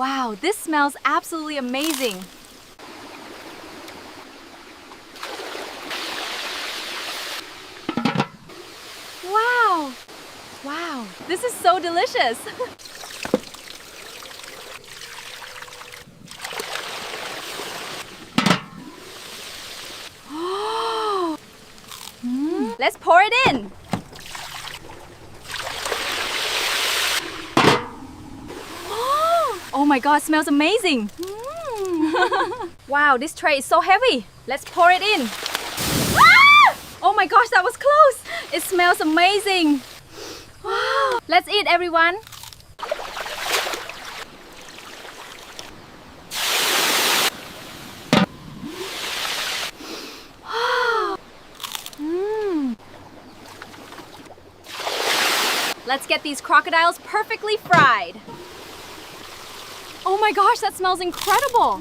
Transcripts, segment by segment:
Wow, this smells absolutely amazing. Wow! Wow, this is so delicious! Let's pour it in! Oh my god, it smells amazing! Wow, this tray is so heavy! Let's pour it in! Ah! Oh my gosh, that was close! It smells amazing! Wow! Let's eat, everyone! Let's get these crocodiles perfectly fried. Oh my gosh, that smells incredible!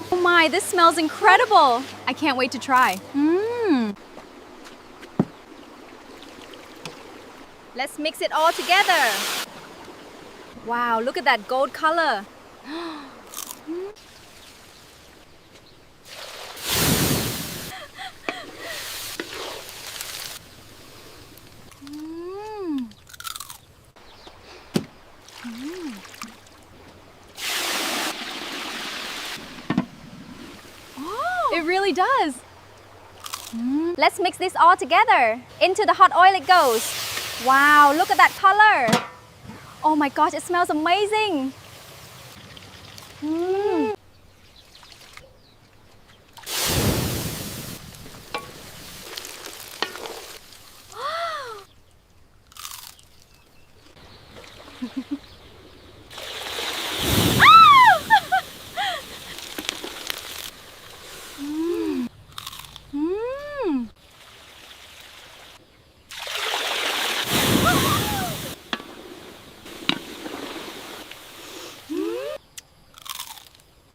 Oh my, this smells incredible! I can't wait to try. Let's mix it all together. Wow, look at that gold color. It really does. Let's mix this all together. Into the hot oil it goes. Wow, look at that color. Oh my gosh, it smells amazing.